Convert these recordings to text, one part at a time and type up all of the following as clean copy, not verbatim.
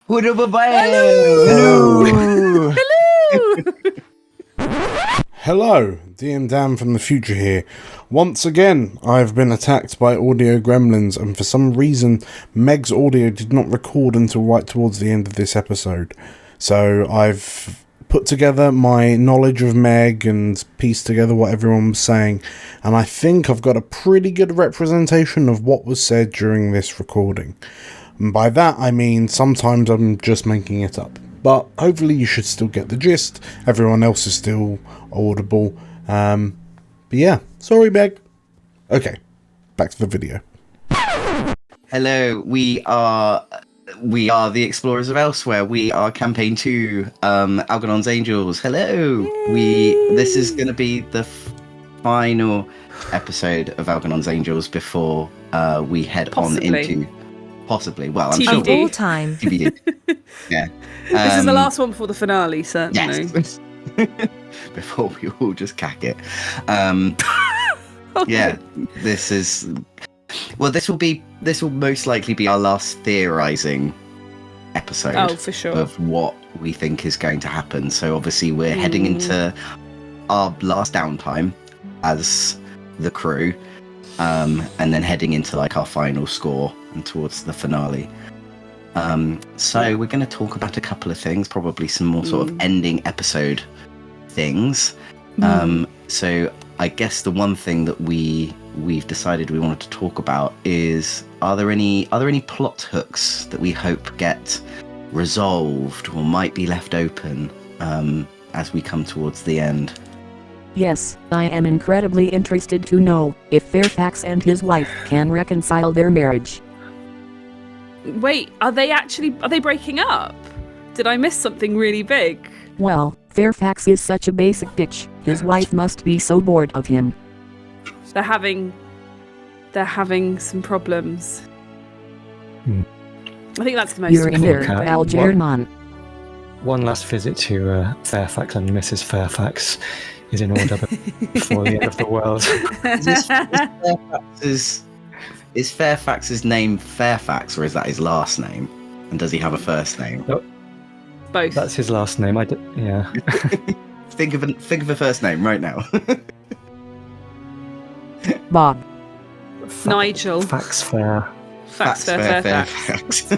Hello! Hello! Hello, DM Dan from the future here. Once again, I've been attacked by audio gremlins, and for some reason, Meg's audio did not record until right towards the end of this episode. So I've put together my knowledge of Meg and pieced together what everyone was saying, and I think I've got a pretty good representation of what was said during this recording. And by that I mean sometimes I'm just making it up. But hopefully you should still get the gist. Everyone else is still audible. But yeah, sorry Meg. Okay, back to the video. Hello, we are the Explorers of Elsewhere. We are campaign 2, Algernon's Angels. Hello. This is going to be the final episode of Algernon's Angels before we head on into possibly. Well, I'm TBD. sure All time. TBD. Yeah. This is the last one before the finale, certainly. Yes. Before we all just cack it. Yeah, this is. Well, this will most likely be our last theorizing episode. Oh, for sure. Of what we think is going to happen. So obviously we're heading into our last downtime as the crew, and then heading into like our final score and towards the finale. So we're going to talk about a couple of things, probably some more sort of ending episode things. So I guess the one thing that we've decided we wanted to talk about is, are there any plot hooks that we hope get resolved or might be left open as we come towards the end? Yes, I am incredibly interested to know if Fairfax and his wife can reconcile their marriage. Wait, are they breaking up? Did I miss something really big? Well, Fairfax is such a basic bitch. His wife must be so bored of him. They're having some problems. I think that's the most You're in there, important thing. Algernon. One last visit to Fairfax and Mrs. Fairfax is in order before the end of the world. Is Fairfax's name Fairfax, or is that his last name? And does he have a first name? Nope. Both. That's his last name. Yeah. Think of a first name right now. Bob. Nigel. Fax Fair. Fairfax.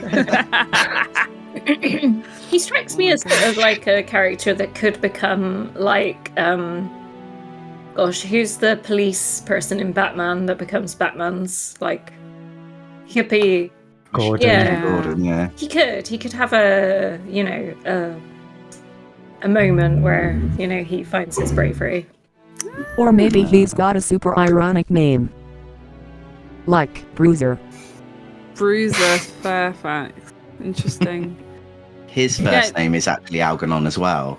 He strikes me as like a character that could become like, gosh, who's the police person in Batman that becomes Batman's like hippie? Gordon. Yeah. Gordon, yeah. He could have a moment where he finds his bravery. Or maybe he's got a super ironic name. Like Bruiser. Bruiser Fairfax. Interesting. His first name is actually Algernon as well.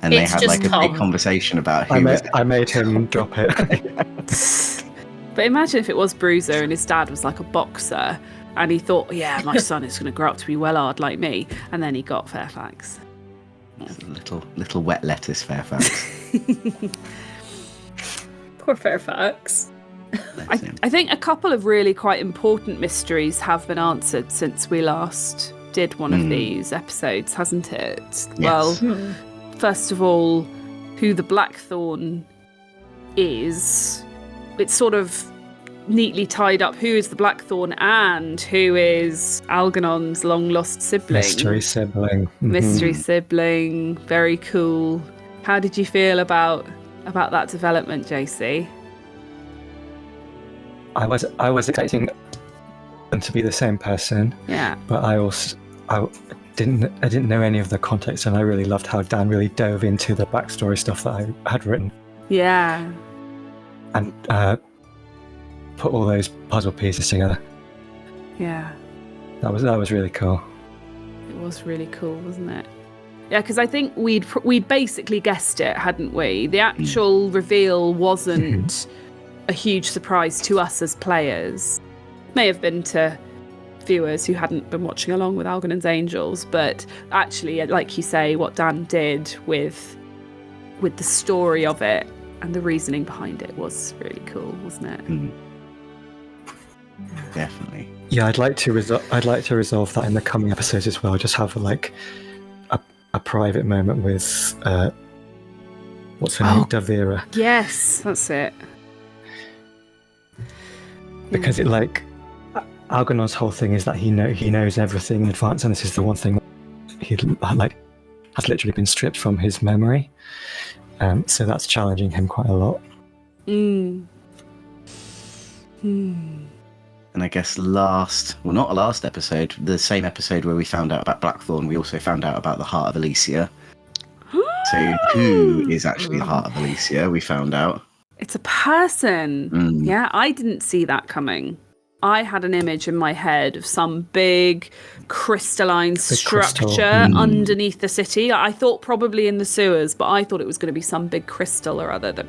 And It's they had just like a Tom. big conversation about who was I made him drop it. But imagine if it was Bruiser and his dad was like a boxer and he thought, yeah, my son is going to grow up to be well hard like me. And then he got Fairfax. little wet lettuce Fairfax. Poor Fairfax. I think a couple of really quite important mysteries have been answered since we last did one of these episodes, hasn't it? Yes. Well, first of all, who the Blackthorn is. It's sort of neatly tied up who is the Blackthorn and who is Algernon's long-lost sibling. Mystery sibling. Mystery sibling. Very cool. How did you feel about that development, JC? I was expecting them to be the same person. Yeah. But I didn't know any of the context, and I really loved how Dan really dove into the backstory stuff that I had written. Yeah. And put all those puzzle pieces together. Yeah. That was really cool. It was really cool, wasn't it? Yeah, because I think we'd basically guessed it, hadn't we? The actual reveal wasn't a huge surprise to us as players. May have been to viewers who hadn't been watching along with Algernon's Angels, but actually, like you say, what Dan did with the story of it and the reasoning behind it was really cool, wasn't it? Definitely. Yeah, I'd like to resolve that in the coming episodes as well. Just have like a private moment with what's her name, Davira, Yes, that's it. because it like Algernon's whole thing is that he knows everything in advance, and this is the one thing he like has literally been stripped from his memory. So that's challenging him quite a lot. And I guess not last episode, the same episode where we found out about Blackthorn, we also found out about the Heart of Elysia. So who is actually the Heart of Elysia? We found out. It's a person. Yeah, I didn't see that coming. I had an image in my head of some big crystalline structure underneath the city. I thought probably in the sewers, but I thought it was going to be some big crystal or other that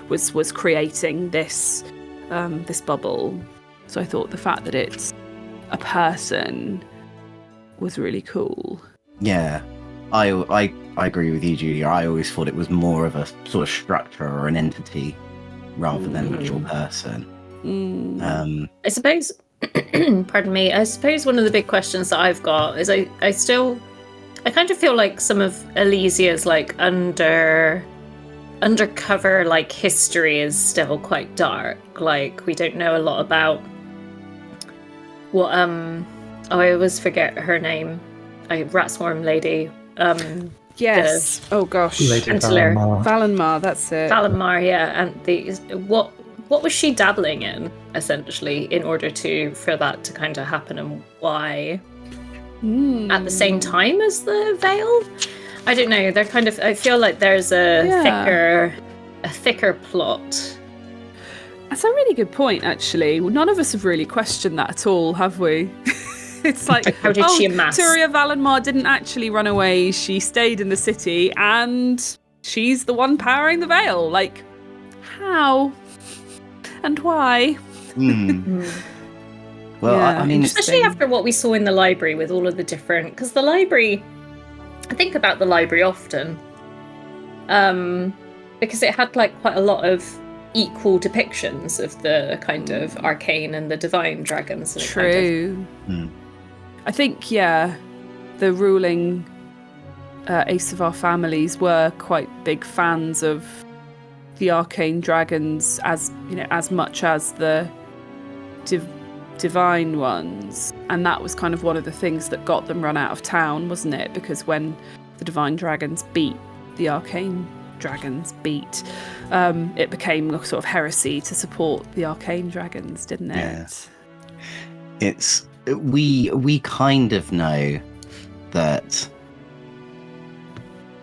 was creating this this bubble. So I thought the fact that it's a person was really cool. Yeah, I agree with you, Julia. I always thought it was more of a sort of structure or an entity rather than an actual person. I suppose, pardon me, I suppose one of the big questions that I've got is I kind of feel like some of Elysia's like undercover like history is still quite dark. Like we don't know a lot about what I always forget her name. Ratsworm lady. Yes. Oh gosh. Lady Chancellor. Valenmar, that's it. Valenmar, yeah, and what was she dabbling in essentially in order for that to kind of happen, and why? At the same time as the veil? I don't know. They're kind of. I feel like there's a thicker plot. That's a really good point, actually. None of us have really questioned that at all, have we? It's like, How did she amass? Turia Valenmar didn't actually run away. She stayed in the city, and she's the one powering the veil. Like, how? And why? Well, Yeah, I mean, Especially after what we saw in the library with all of the different... Because the library... I think about the library often. Because it had like quite a lot of equal depictions of the kind of arcane and the divine dragons. And True. I think, the ruling Asavar families were quite big fans of the arcane dragons, as much as the divine ones, and that was kind of one of the things that got them run out of town, wasn't it? Because when the divine dragons beat the arcane dragons, it became a sort of heresy to support the arcane dragons, didn't it? Yeah. We kind of know that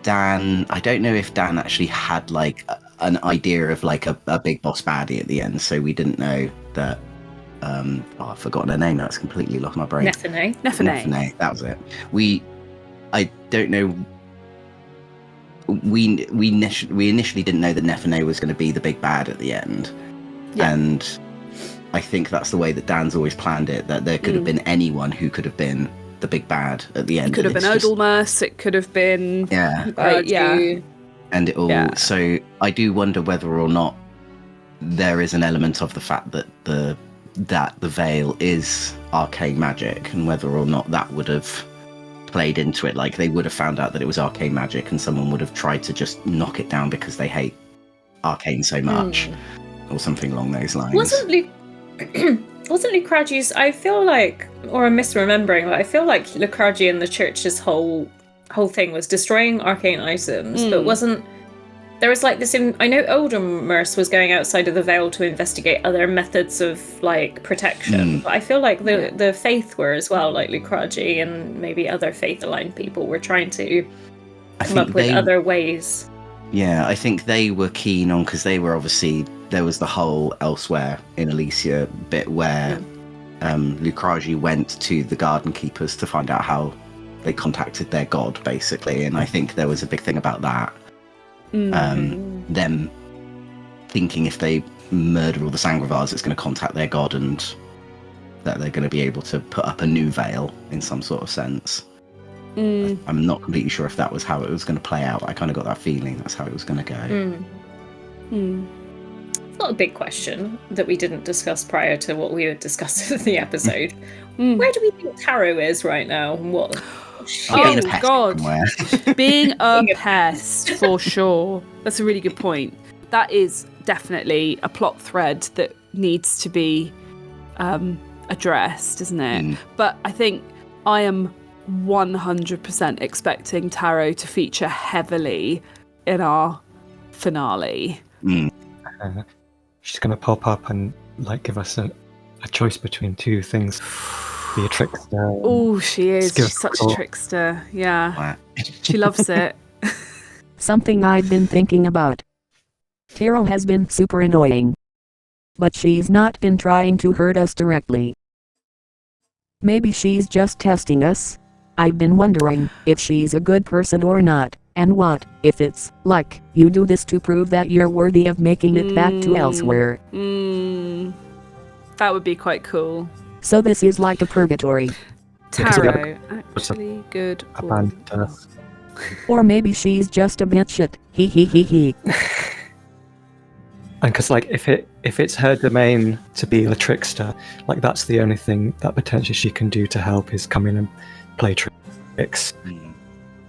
Dan, I don't know if Dan actually had like an idea of like a big boss baddie at the end, so we didn't know that I've forgotten her name. That's completely lost my brain. Nephene. That was it. I don't know. We initially didn't know that Nephene was going to be the big bad at the end, and I think that's the way that Dan's always planned it. That there could have been anyone who could have been the big bad at the end. It could have been Odalmus. It could have been and it all. Yeah. So I do wonder whether or not there is an element of the fact that the veil is arcane magic, and whether or not that would have played into it. Like they would have found out that it was arcane magic, and someone would have tried to just knock it down because they hate arcane so much, or something along those lines. Wasn't Lucragi's? I feel like, or I'm misremembering, but I feel like Lucragi and the church's whole thing was destroying arcane items, but wasn't. There was like this. I know Odalmus was going outside of the veil to investigate other methods of like protection, but I feel like the faith were as well, like Lucragi and maybe other faith-aligned people were trying to come up with other ways. Yeah, I think they were keen on, because they were obviously, there was the whole Elsewhere in Elysia bit where Lucragi went to the garden keepers to find out how they contacted their god, basically, and I think there was a big thing about that. Them thinking if they murder all the Sangravars, it's going to contact their god, and that they're going to be able to put up a new veil in some sort of sense. I'm not completely sure if that was how it was going to play out. I kind of got that feeling that's how it was going to go. not a big question that we didn't discuss prior to what we had discussed in the episode. Where do we think Taro is right now? What? Being a pest God. somewhere. Being a pest, for sure. That's a really good point. That is definitely a plot thread that needs to be addressed, isn't it? But I think I am 100% expecting Taro to feature heavily in our finale. She's going to pop up and like give us a choice between two things. Be a trickster. Oh, she is. Just give She's us a such call. a trickster. Yeah. Wow. She loves it. Something I've been thinking about. Taro has been super annoying. But she's not been trying to hurt us directly. Maybe she's just testing us. I've been wondering if she's a good person or not. And what if it's like you do this to prove that you're worthy of making it back to elsewhere? That would be quite cool. So this is like a purgatory. Taro, actually good. Abandoned us. Or maybe she's just a bit shit. He. And because like if it's her domain to be the trickster, like that's the only thing that potentially she can do to help is come in and play tricks.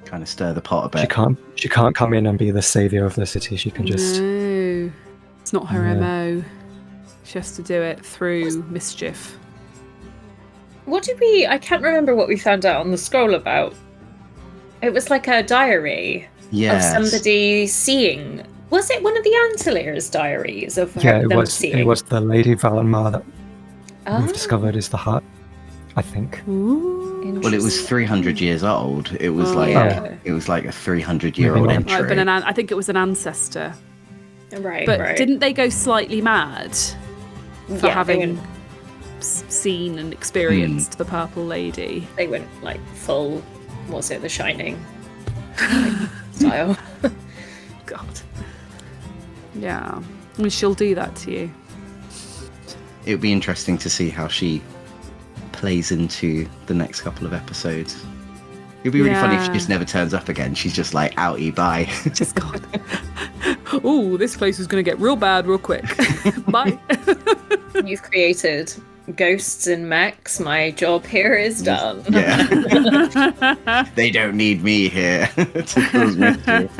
Kind of stir the pot a bit. She can't come in and be the savior of the city. She can just No, it's not her MO. She has to do it through mischief. I can't remember what we found out on the scroll about. It was like a diary of somebody seeing. Was it one of the Antilliers' diaries of them seeing? It was the Lady Valenmar that we've discovered is the heart, I think. Ooh. Well, it was 300 years old. It was it was like a 300-year-old entry. Might have been I think it was an ancestor. Right, But didn't they go slightly mad for having seen and experienced the Purple Lady? They went like full, was it The Shining style? God. Yeah. I mean, she'll do that to you. It would be interesting to see how she plays into the next couple of episodes. It'd be really funny if she just never turns up again. She's just like, outie, bye. Just gone. Ooh, this place is going to get real bad real quick. Bye. You've created ghosts and mechs. My job here is done. Yeah. They don't need me here to cause mischief.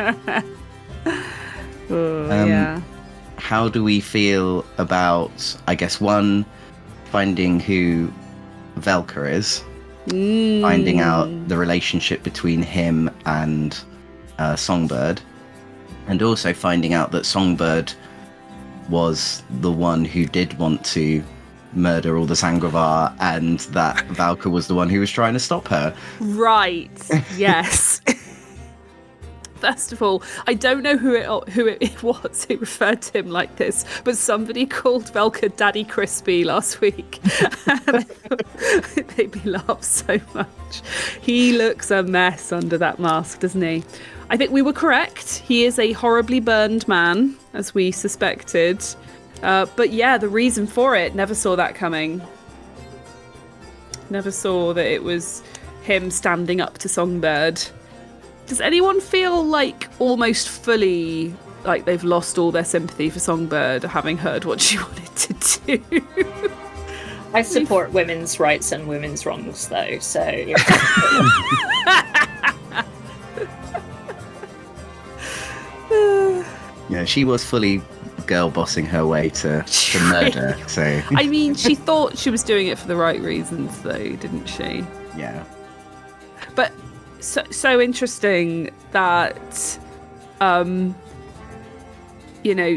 Yeah. How do we feel about, I guess, one, finding who Velka is, finding out the relationship between him and Songbird, and also finding out that Songbird was the one who did want to murder all the Sangravar, and that Valka was the one who was trying to stop her. Right. Yes. First of all, I don't know who it was who referred to him like this, but somebody called Velka Daddy Crispy last week. It made me laugh so much. He looks a mess under that mask, doesn't he? I think we were correct. He is a horribly burned man, as we suspected. But yeah, the reason for it, never saw that coming. Never saw that it was him standing up to Songbird. Does anyone feel like almost fully like they've lost all their sympathy for Songbird, having heard what she wanted to do? I support women's rights and women's wrongs, though, so... Yeah, she was fully girl bossing her way to murder, so... I mean, she thought she was doing it for the right reasons, though, didn't she? Yeah. But so interesting that,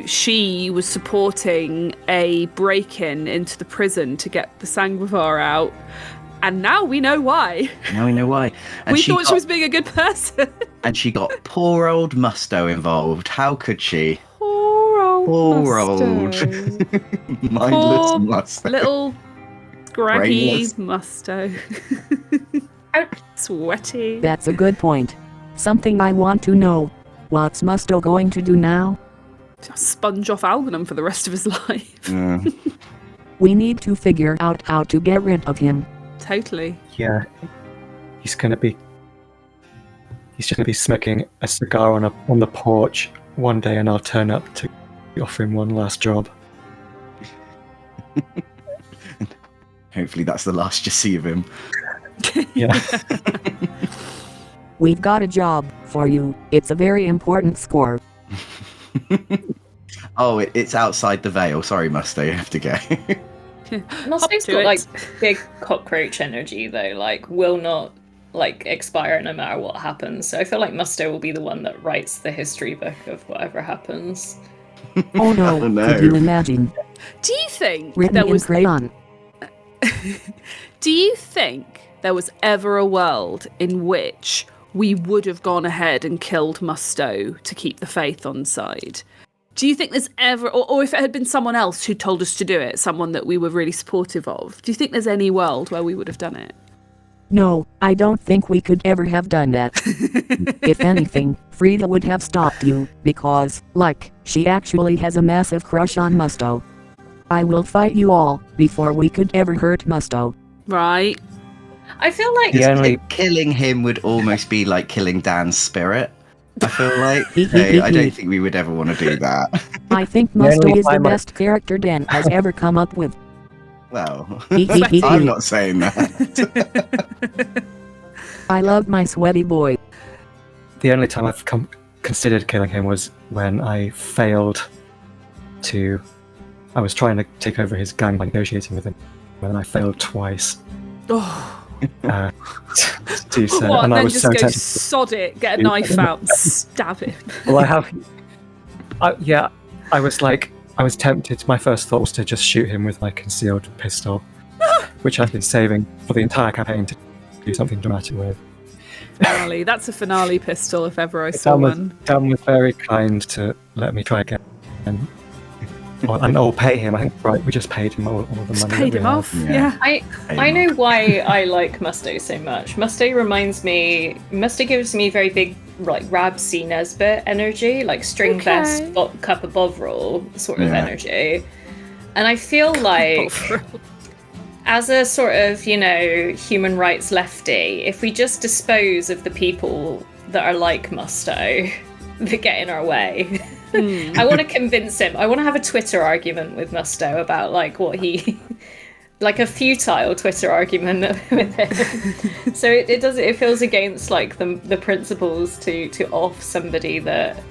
she was supporting a break-in into the prison to get the Sangravar out, and now we know why. Now we know why. And we thought she was being a good person. And she got poor old Musto involved. How could she? Poor old Mindless Musto. Little scraggy Brainless. Musto. Sweaty. That's a good point. Something I want to know. What's Musto going to do now? Sponge off Algernon for the rest of his life. Yeah. We need to figure out how to get rid of him. Totally. Yeah, he's just gonna be smoking a cigar on the porch one day, and I'll turn up to offer him one last job. Hopefully that's the last you see of him. Yeah. We've got a job for you. It's a very important score. Oh, it's outside the veil. Sorry, Musto, you have to go. Musto's to got it. like big cockroach energy though, like will not like expire no matter what happens. So I feel like Musto will be the one that writes the history book of whatever happens. Oh no, Oh, no. could you imagine? Do you think Written there in was? crayon. Do you think there was ever a world in which we would have gone ahead and killed Musto to keep the faith on side? Do you think there's ever, or if it had been someone else who told us to do it, someone that we were really supportive of, do you think there's any world where we would have done it? No, I don't think we could ever have done that. If anything, Frida would have stopped you, because, like, she actually has a massive crush on Musto. I will fight you all, before we could ever hurt Musto. Right. I feel like The only Killing him would almost be like killing Dan's spirit. I feel like. So I don't think we would ever want to do that. I think The only Musto is the time I- best character Dan has ever come up with. Well, Hee hee hee I'm hee. not saying that. I love my sweaty boy. The only time I've considered killing him was when I failed to. I was trying to take over his gang by negotiating with him, and I failed twice. Oh, To do so, what? and And I then was just so go tempted. sod it, get a knife out, and stab him. Well, I was like, I was tempted. My first thought was to just shoot him with my concealed pistol, which I've been saving for the entire campaign to do something dramatic with. Finale. That's a finale pistol if ever I saw one. Dan was very kind to let me try again. And pay him. I think we just paid him all the money. Just that paid we him had. off. Yeah. Yeah. I know why I like Musto so much. Musto gives me very big, like, Rab C. Nesbitt energy, like string Okay. vest, cup above roll sort of Yeah. energy. And I feel like, as a sort of, human rights lefty, if we just dispose of the people that are like Musto, that get in our way, I want to convince him. I want to have a Twitter argument with Musto about like what he, like a futile Twitter argument with him. So it feels against like the principles to off somebody that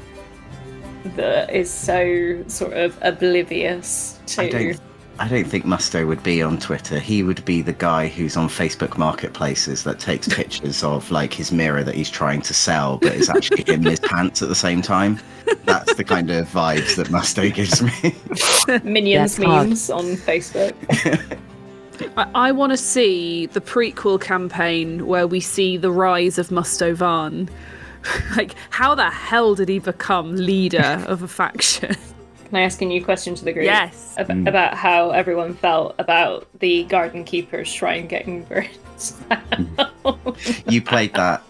is so sort of oblivious to. I don't think Musto would be on Twitter. He would be the guy who's on Facebook Marketplaces that takes pictures of like his mirror that he's trying to sell, but is actually in his pants at the same time. That's the kind of vibes that Musto gives me. Minions That's hot. memes on Facebook. I want to see the prequel campaign where we see the rise of Musto Van. Like, how the hell did he become leader of a faction? Can I ask a new question to the group? Yes. About how everyone felt about the Garden Keeper's shrine getting burned. You played that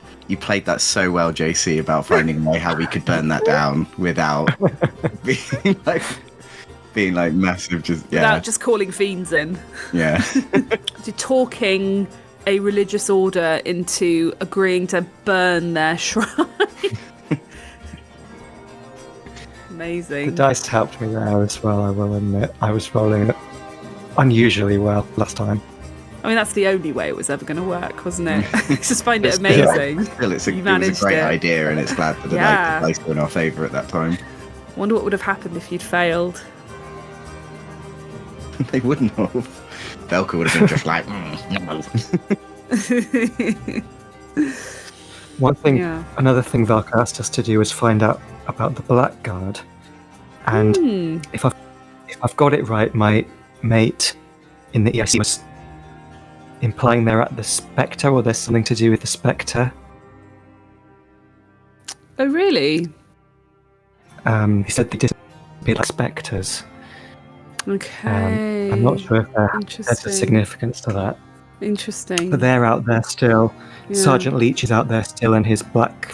so well, JC, about finding a way how we could burn that down without being like massive. Without just calling fiends in. Yeah. To talking a religious order into agreeing to burn their shrine. Amazing. The dice helped me there as well, I will admit. I was rolling unusually well last time. I mean, that's the only way it was ever going to work, wasn't it? I just find it It's amazing. Still, it was You a managed great it. idea, and it's glad that Yeah. the dice were in our favour at that time. Wonder what would have happened if you'd failed. They wouldn't have. Velka would have been just like, no. Another thing Valka asked us to do was find out about the Blackguard. And if I've got it right, my mate in the EIC was implying they're at the Spectre, or there's something to do with the Spectre. Oh, really? He said they disappeared like spectres. Okay. I'm not sure if there's a Interesting. significance to that. Interesting. But they're out there still. Yeah. Sergeant Leach is out there still, and his black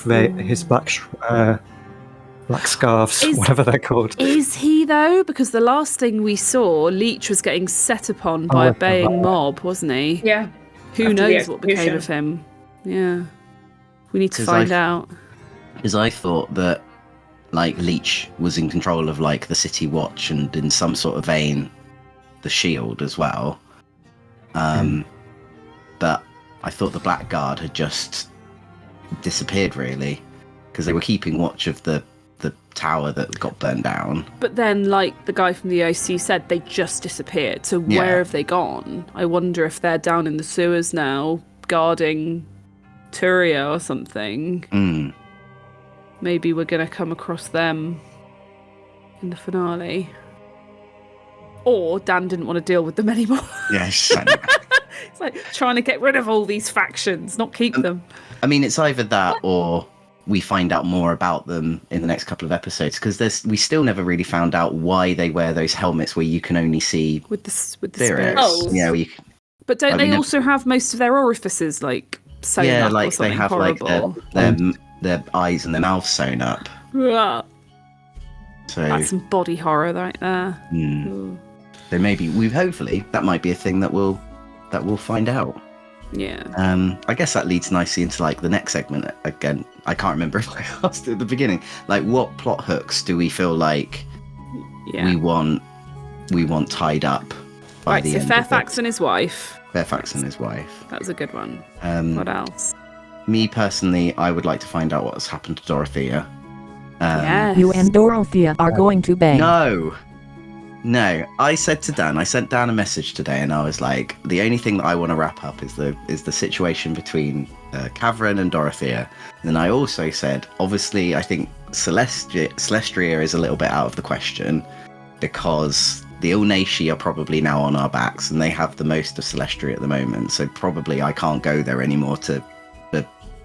scarves, whatever they're called. Is he, though? Because the last thing we saw, Leech was getting set upon by a baying mob, wasn't he? Yeah. Who After the knows what became execution. of him? Yeah. We need to 'Cause find out. Because I thought that, like, Leech was in control of, like, the City Watch, and in some sort of vein, the shield as well. But I thought the Blackguard had just disappeared, really, because they were keeping watch of the tower that got burned down. But then, like the guy from the OC said, they just disappeared. So where have they gone? I wonder if they're down in the sewers now, guarding Turia or something. Maybe we're going to come across them in the finale. Or Dan didn't want to deal with them anymore. Yes. It's like trying to get rid of all these factions, not keep them. I mean, it's either that or we find out more about them in the next couple of episodes, because we still never really found out why they wear those helmets where you can only see with the spirits. spirits. Yeah, but don't they also have most of their orifices like sewn up like or something they have horrible? like their eyes and their mouths sewn up. Yeah. So that's some body horror right there. So maybe hopefully that might be a thing that we'll find out. Yeah. I guess that leads nicely into like the next segment. Again, I can't remember if I asked at the beginning. Like, what plot hooks do we feel like we want tied up by the end? So Fairfax and his wife. Fairfax and his wife. That was a good one. What else? Me personally, I would like to find out what's happened to Dorothea. Yes. You and Dorothea are going to bang. No, I said to Dan, I sent Dan a message today, and I was like, the only thing that I want to wrap up is the situation between Kavran and Dorothea. And then I also said, obviously, I think Celestria is a little bit out of the question, because the Ilnashi are probably now on our backs, and they have the most of Celestria at the moment. So probably I can't go there anymore to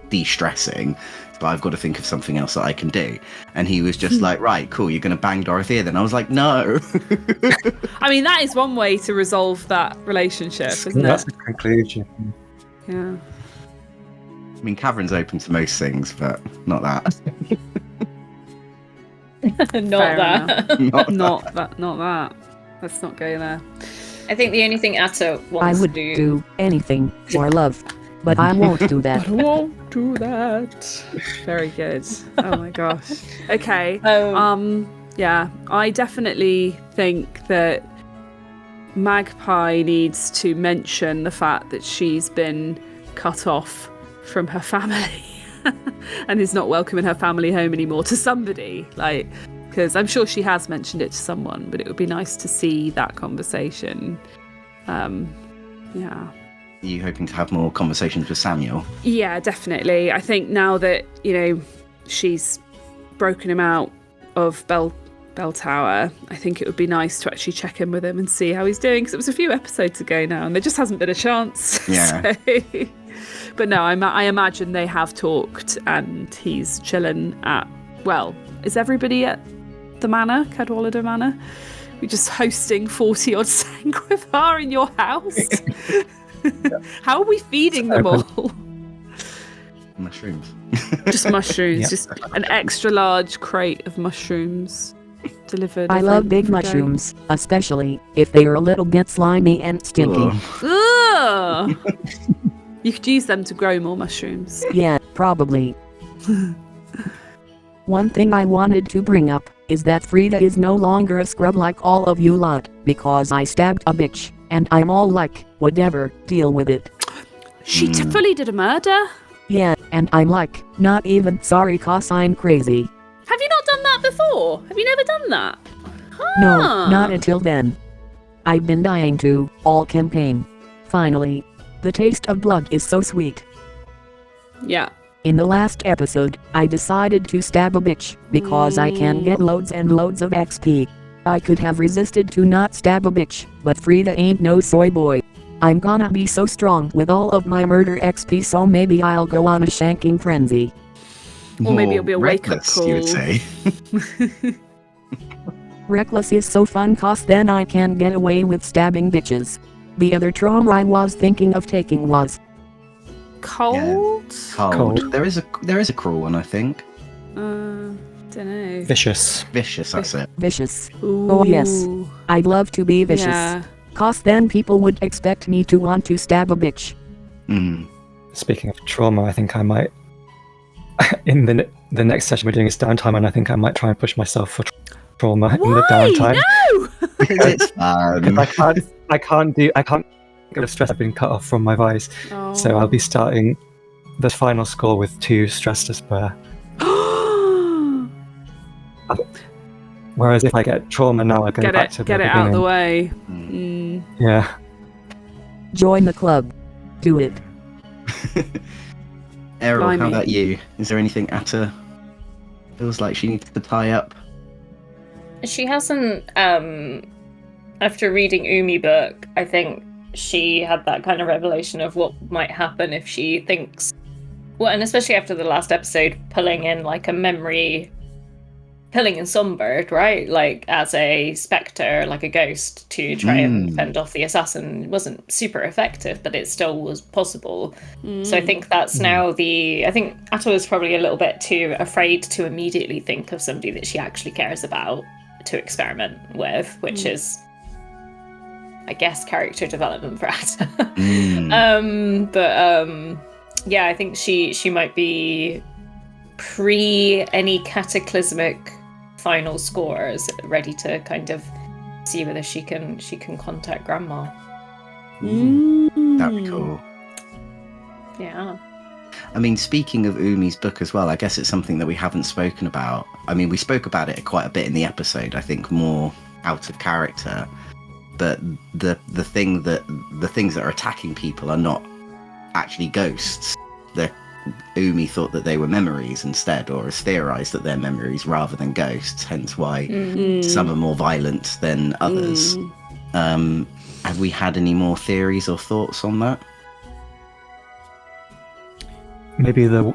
de-stressing. But I've got to think of something else that I can do. And he was just like, right, cool, you're going to bang Dorothea then? I was like, no. I mean, that is one way to resolve that relationship, isn't it? That's the conclusion. Yeah. I mean, Kavran's open to most things, but not that. Not that. Let's not go there. I think the only thing Atto wants I would to do anything for love, but I won't do that. I won't do that. Very good. Oh my gosh. Okay. Yeah, I definitely think that Magpie needs to mention the fact that she's been cut off from her family and is not welcome in her family home anymore to somebody. Like, because I'm sure she has mentioned it to someone, but it would be nice to see that conversation. Yeah. Are you hoping to have more conversations with Samuel? Yeah, definitely. I think now that, she's broken him out of Bell Tower, I think it would be nice to actually check in with him and see how he's doing, because it was a few episodes ago now and there just hasn't been a chance. Yeah. So, but no, I imagine they have talked and he's chilling at, well, is everybody at the manor, Cadwallader Manor? We're just hosting 40 odd Sanguivar in your house? How are we feeding them all? Mushrooms. Just mushrooms. Yep. Just an extra large crate of mushrooms delivered. I love big mushrooms, especially if they are a little bit slimy and stinky. Ugh. You could use them to grow more mushrooms. Yeah, probably. One thing I wanted to bring up is that Frida is no longer a scrub like all of you lot, because I stabbed a bitch, and I'm all like, whatever, deal with it. She fully did a murder? Yeah, and I'm like, not even sorry cause I'm crazy. Have you not done that before? Have you never done that? No, not until then. I've been dying to, all campaign. Finally. The taste of blood is so sweet. Yeah. In the last episode, I decided to stab a bitch, because I can get loads and loads of XP. I could have resisted to not stab a bitch, but Frida ain't no soy boy. I'm gonna be so strong with all of my murder XP, so maybe I'll go on a shanking frenzy. Or maybe it'll be a wake-up call. You would say. Reckless is so fun cause then I can get away with stabbing bitches. The other trauma I was thinking of taking was Cold? Cold. There is a cruel one, I think. Dunno. Vicious. Vicious, that's it. vicious. Ooh. Oh yes, I'd love to be vicious. Yeah. Cause then people would expect me to want to stab a bitch. Speaking of trauma, I think I might, in the next session we're doing is downtime, and I think I might try and push myself for trauma in the downtime. No! It's fun. I can't get the stress. I've been cut off from my voice, so I'll be starting the final score with 2 stress to spare. Whereas if I get trauma now, I go back to the get it beginning. out of the way. Yeah. Join the club. Do it. Errol, how Blimey. about you? Is there anything Atta feels like she needs to tie up? She hasn't. After reading Umi book, I think she had that kind of revelation of what might happen if she thinks. Well, and especially after the last episode, pulling in like a memory. Pulling in Songbird, right? Like as a spectre, like a ghost, to try and fend off the assassin wasn't super effective, but it still was possible. So I think that's now I think Atta was probably a little bit too afraid to immediately think of somebody that she actually cares about to experiment with, which is, I guess, character development for Atta. Yeah, I think she might be pre any cataclysmic final scores, ready to kind of see whether she can contact Grandma. That'd be cool. Yeah. I mean, speaking of Umi's book as well, I guess it's something that we haven't spoken about. I mean, we spoke about it quite a bit in the episode, I think more out of character. But the things that are attacking people are not actually ghosts. Umi thought that they were memories instead, or has theorized that they're memories rather than ghosts, hence why some are more violent than others. Have we had any more theories or thoughts on that? Maybe the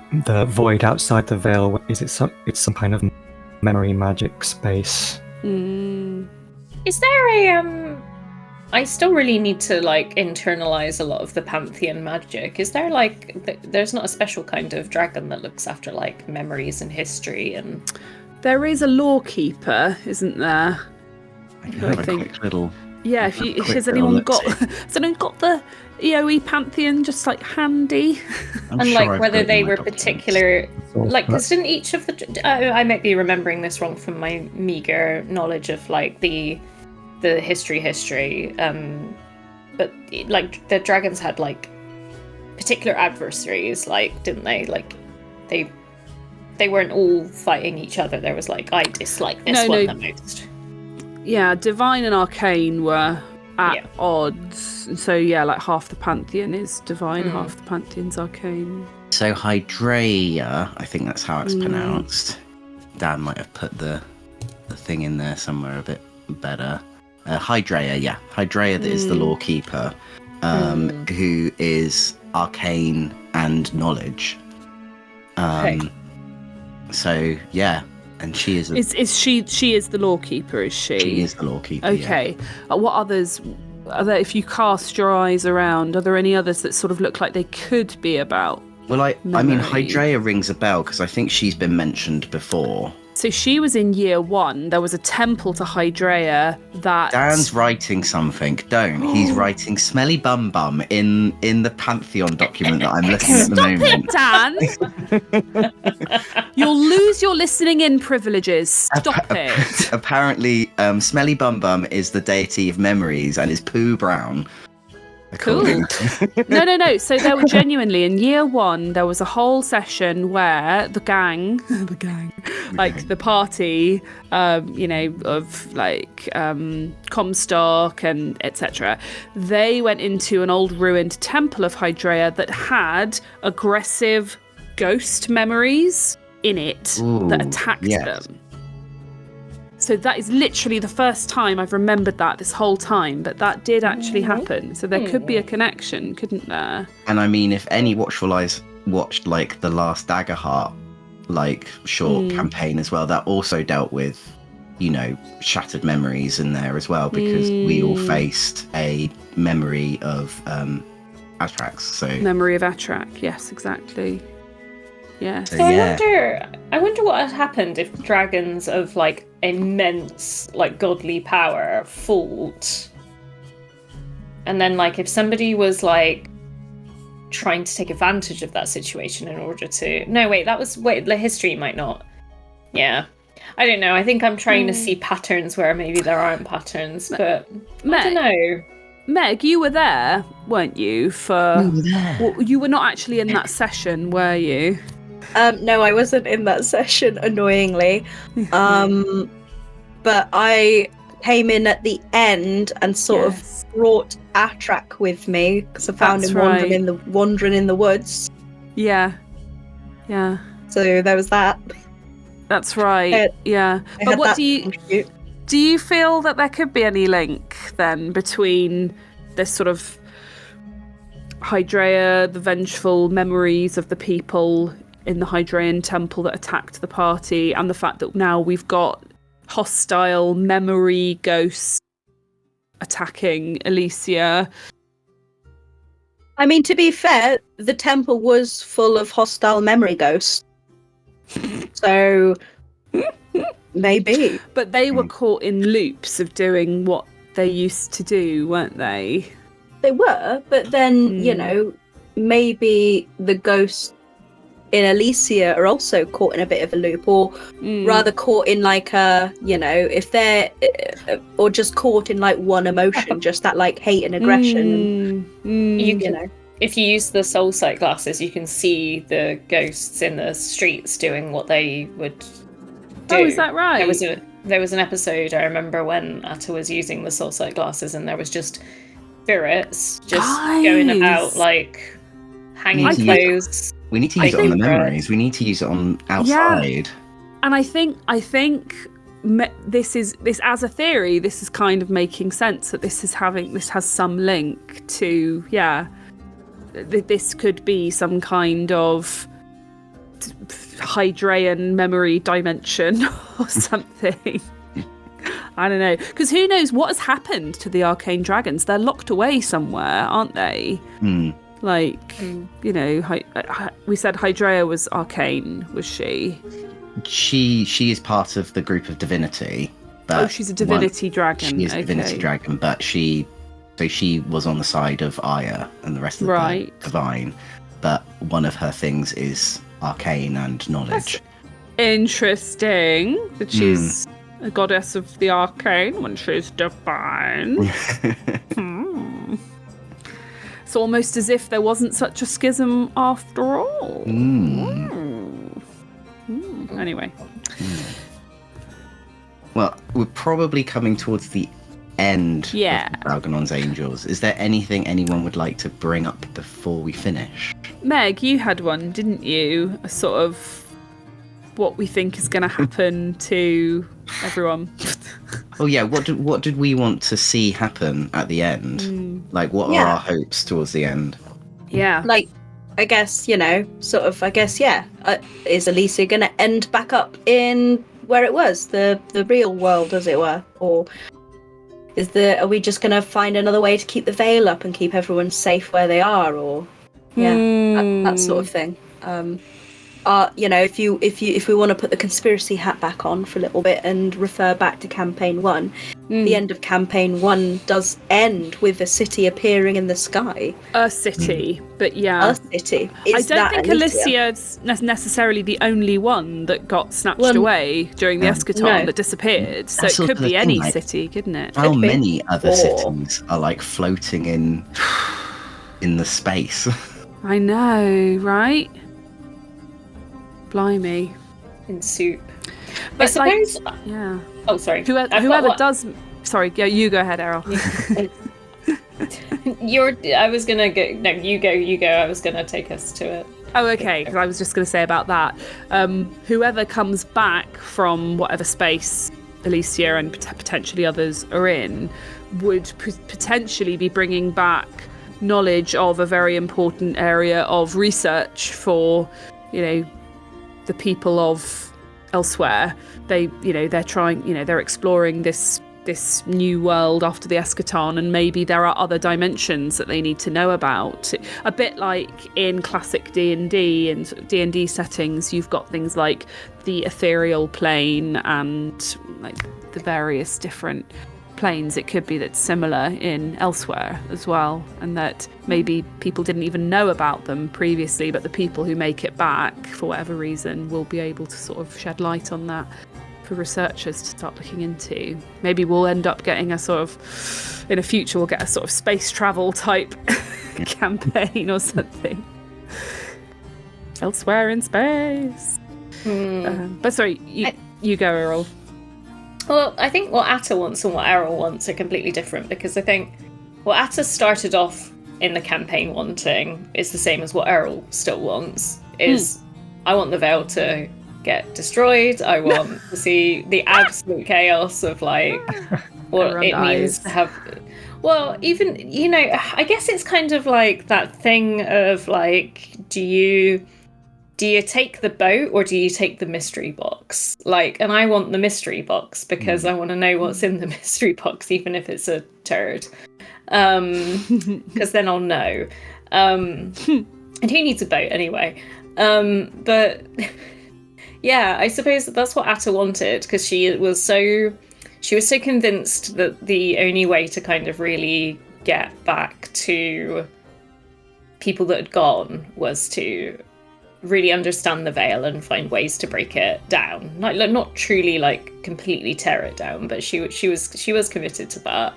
void outside the veil, it's some kind of memory magic space. Is there a I still really need to like internalize a lot of the Pantheon magic. Is there like there's not a special kind of dragon that looks after like memories and history and There is a lawkeeper, isn't there? I can have a quick little... Yeah, has anyone got the EOE Pantheon just like handy? and like whether they were particular, like because didn't each of the I might be remembering this wrong from my meager knowledge of like the history, but like the dragons had like particular adversaries, like didn't they? Like they weren't all fighting each other. There was like I dislike this one the most. Yeah, divine and arcane were at odds. So yeah, like half the Pantheon is divine, half the Pantheon's arcane. So Hydrea, I think that's how it's pronounced. Dan might have put the thing in there somewhere a bit better. Hydrea, yeah. Hydrea is the lawkeeper, who is arcane and knowledge. So, yeah. And she is... She is the lawkeeper, is she? She is the lawkeeper, okay. What others... Are there, if you cast your eyes around, are there any others that sort of look like they could be about Well, I mean, memory? Hydrea rings a bell because I think she's been mentioned before. So she was in year 1. There was a temple to Hydrea that... Dan's writing something. Don't. He's writing Smelly Bum Bum in the Pantheon document that I'm looking at the moment. Dan! You'll lose your listening in privileges. Stop it. Apparently, Smelly Bum Bum is the deity of memories and is poo brown. Cool. No. So there were genuinely in year 1, there was a whole session where the gang, like the party, of like Comstock and etc. They went into an old ruined temple of Hydrea that had aggressive ghost memories in it that attacked them. So that is literally the first time I've remembered that this whole time, but that did actually happen. So there could be a connection, couldn't there? And I mean, if any Watchful Eyes watched like the last Daggerheart, like short campaign as well, that also dealt with, shattered memories in there as well, because we all faced a memory of Atrax. So memory of Atrak, yes, exactly. Yeah. So, I wonder what had happened if dragons of like immense like godly power fought, and then like if somebody was like trying to take advantage of that situation in order to the history might not. Yeah. I don't know. I think I'm trying to see patterns where maybe there aren't patterns, but I don't know. Meg, you were there, weren't you? Well, you were not actually in that session, were you? No, I wasn't in that session, annoyingly. But I came in at the end and sort of brought Atrak with me because I found him wandering in the woods. Yeah. So there was that. That's right. But what do you feel that there could be any link then between this sort of Hydrea, the vengeful memories of the people in the Hydreian temple that attacked the party, and the fact that now we've got hostile memory ghosts attacking Elysia? I mean, to be fair, the temple was full of hostile memory ghosts. So maybe. But they were caught in loops of doing what they used to do, weren't they? They were, but then, you know, maybe the ghosts in Elysia are also caught in a bit of a loop, or rather caught in like a, you know, if they're, or just caught in like one emotion, just that like hate and aggression. You know. If you use the soul sight glasses, you can see the ghosts in the streets doing what they would do. Oh, is that right? There was an episode I remember when Atta was using the soul sight glasses, and there was just spirits just going about like hanging clothes. We need to use it on the memories. We need to use it on outside. Yeah. And I think this as a theory, this is kind of making sense that this has some link to this could be some kind of Hydreian memory dimension or something. I don't know, because who knows what has happened to the arcane dragons? They're locked away somewhere, aren't they? Like, you know, we said Hydrea was arcane, was she? She is part of the group of divinity. But she's a divinity dragon. She is a divinity dragon, but she was on the side of Aya and the rest of the divine. But one of her things is arcane and knowledge. That's interesting that she's a goddess of the arcane when she's divine. It's almost as if there wasn't such a schism after all. Anyway. Well, we're probably coming towards the end of Algernon's Angels. Is there anything anyone would like to bring up before we finish? Meg, you had one, didn't you? A sort of what we think is going to happen to everyone. Oh yeah, what did we want to see happen at the end? Like, what are our hopes towards the end? Yeah. Like, I guess, you know, is Elysia going to end back up in where it was, the real world, as it were? Or are we just going to find another way to keep the veil up and keep everyone safe where they are? Or, that sort of thing. You know, if we want to put the conspiracy hat back on for a little bit and refer back to campaign 1, the end of campaign 1 does end with a city appearing in the sky. A city, but yeah. A city. I don't think Elysia's necessarily the only one that got snatched away during the eschaton that disappeared. So it could be any city, couldn't it? How many other cities are like floating in the space? I know, right? Blimey. In soup. But I suppose... yeah. Oh, sorry. Whoever does... Sorry, you go ahead, Errol. I was going to go... No, you go. I was going to take us to it. Oh, okay, because I was just going to say about that. Whoever comes back from whatever space Elysia and potentially others are in would potentially be bringing back knowledge of a very important area of research for, you know, the people of elsewhere. They're exploring this new world after the eschaton, and maybe there are other dimensions that they need to know about. A bit like in classic D&D and D&D settings, you've got things like the ethereal plane and like the various different planes. It could be that's similar in elsewhere as well, and that maybe people didn't even know about them previously, but the people who make it back for whatever reason will be able to sort of shed light on that. for researchers to start looking into. Maybe we'll end up getting a sort of, in the future, we'll get a sort of space travel type campaign or something. Elsewhere in space. But sorry, you go, Errol. Well, I think what Atta wants and what Errol wants are completely different, because I think what Atta started off in the campaign wanting is the same as what Errol still wants. Is I want the Veil to get destroyed. I want to see the absolute chaos of like what Everyone it means to have. Well, even, you know, I guess it's kind of like that thing of like, do you take the boat or do you take the mystery box? Like, and I want the mystery box because I want to know what's in the mystery box, even if it's a turd. Because then I'll know. And who needs a boat anyway? But yeah, I suppose that's what Atta wanted, because she was so convinced that the only way to kind of really get back to people that had gone was to really understand the Veil and find ways to break it down. Like not truly like completely tear it down, but she was committed to that.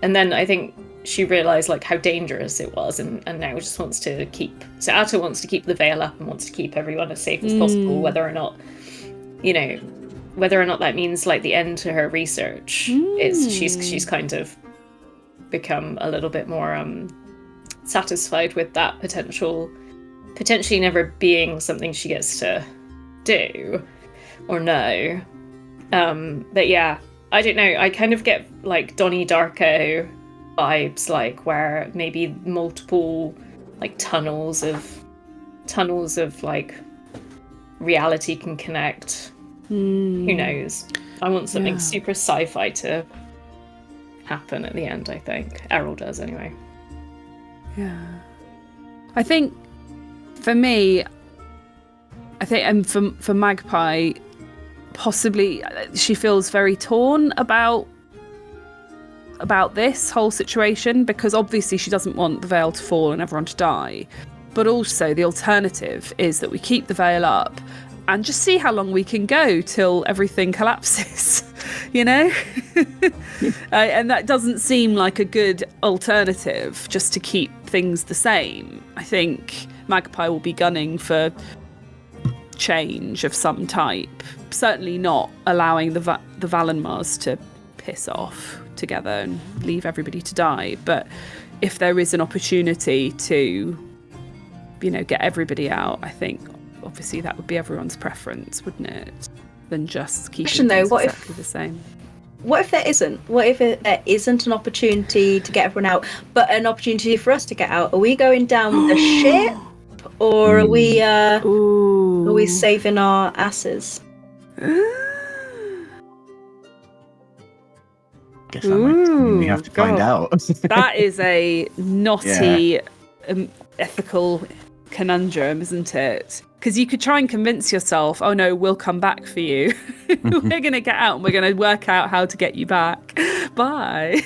And then I think she realised like how dangerous it was, and now just wants to keep. So Atta wants to keep the Veil up and wants to keep everyone as safe as possible, whether or not, you know, whether or not that means like the end to her research. She's kind of become a little bit more satisfied with that potentially never being something she gets to do or know. But yeah, I don't know. I kind of get like Donnie Darko vibes, like where maybe multiple like tunnels of like reality can connect. Who knows? I want something super sci-fi to happen at the end, I think. Errol does anyway. Yeah. I think for me, and for Magpie, possibly she feels very torn about this whole situation, because obviously she doesn't want the Veil to fall and everyone to die, but also the alternative is that we keep the Veil up and just see how long we can go till everything collapses, you know? And that doesn't seem like a good alternative, just to keep things the same. I think Magpie will be gunning for change of some type. Certainly not allowing the Valenmars to piss off together and leave everybody to die. But if there is an opportunity to, you know, get everybody out, I think obviously that would be everyone's preference, wouldn't it? Than just keeping things exactly the same. What if there isn't? What if there isn't an opportunity to get everyone out, but an opportunity for us to get out? Are we going down the ship, or are we saving our asses? Guess we have to find out. That is a knotty ethical conundrum, isn't it? Because you could try and convince yourself, oh no, we'll come back for you. We're going to get out and we're going to work out how to get you back. Bye.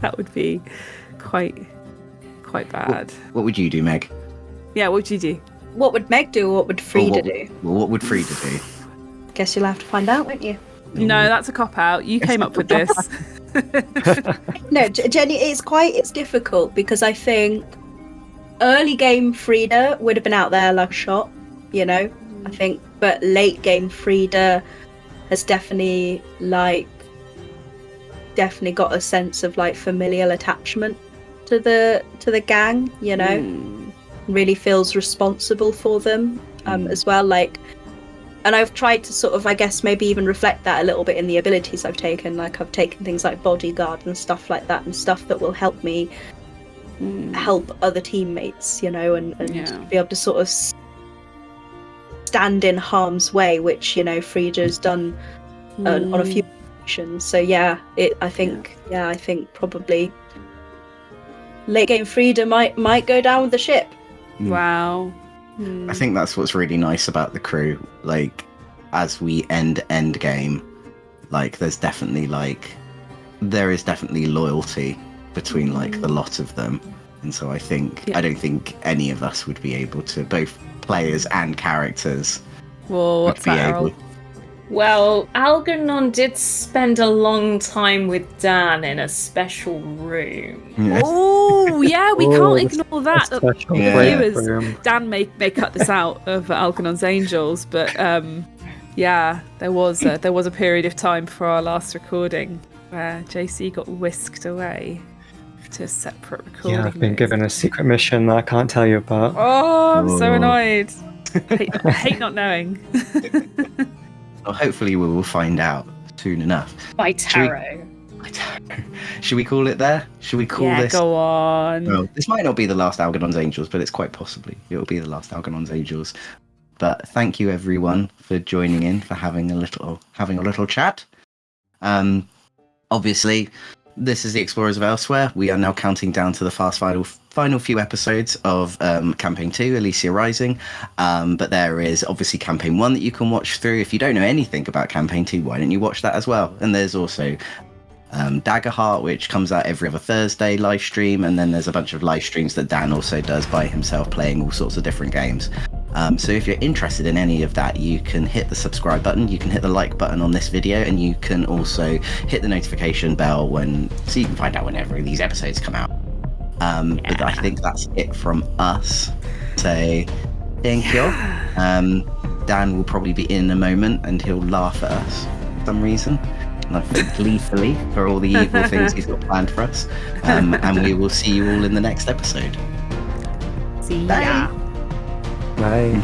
That would be quite bad. What would you do, Meg? Yeah, what would you do? What would Meg do, or what would Frida do? Well, what would Frida do? Guess you'll have to find out, won't you? No, that's a cop-out. You came up with this. No, Jenny, it's difficult, because I think early game Frida would have been out there like a shot, you know, I think, but late game Frida has definitely got a sense of like familial attachment to the gang, you know, really feels responsible for them as well, like. And I've tried to sort of, I guess, maybe even reflect that a little bit in the abilities I've taken. Like, I've taken things like bodyguard and stuff like that, and stuff that will help me help other teammates, you know, and be able to sort of stand in harm's way, which, you know, Frida's done on a few occasions. So yeah, I think probably late game Frida might go down with the ship. Wow. I think that's what's really nice about the crew. Like, as we end game, like there is definitely loyalty between like the lot of them, and so I don't think any of us would be able to, both players and characters, Whoa, what's be that, able. Errol? Well, Algernon did spend a long time with Dan in a special room. Yes. Oh, yeah, we Oh, can't the ignore that. special Yeah. break Viewers, room. Dan may cut this out of Algernon's Angels, but yeah, there was a period of time before our last recording where JC got whisked away to a separate recording. Yeah, I've been booth. given a secret mission that I can't tell you about. Oh, I'm so Oh. annoyed. hate not knowing. Well, hopefully we will find out soon enough. By tarot. Should we call it there? Should we call Yeah, this? go on. Well, this might not be the last Algernon's Angels, but it's quite possibly it'll be the last Algernon's Angels. But thank you everyone for joining in, for having a little chat. Obviously, this is the Explorers of Elsewhere. We are now counting down to the fast final few episodes of Campaign 2, Elysia Rising. But there is obviously Campaign 1 that you can watch through. If you don't know anything about Campaign 2, why don't you watch that as well? And there's also Daggerheart, which comes out every other Thursday live stream. And then there's a bunch of live streams that Dan also does by himself, playing all sorts of different games. So if you're interested in any of that, you can hit the subscribe button, you can hit the like button on this video, and you can also hit the notification bell so you can find out whenever these episodes come out. But I think that's it from us. So thank you. Dan will probably be in a moment and he'll laugh at us for some reason. Like gleefully for all the evil things he's got planned for us. And we will see you all in the next episode. See Bye. ya. Bye.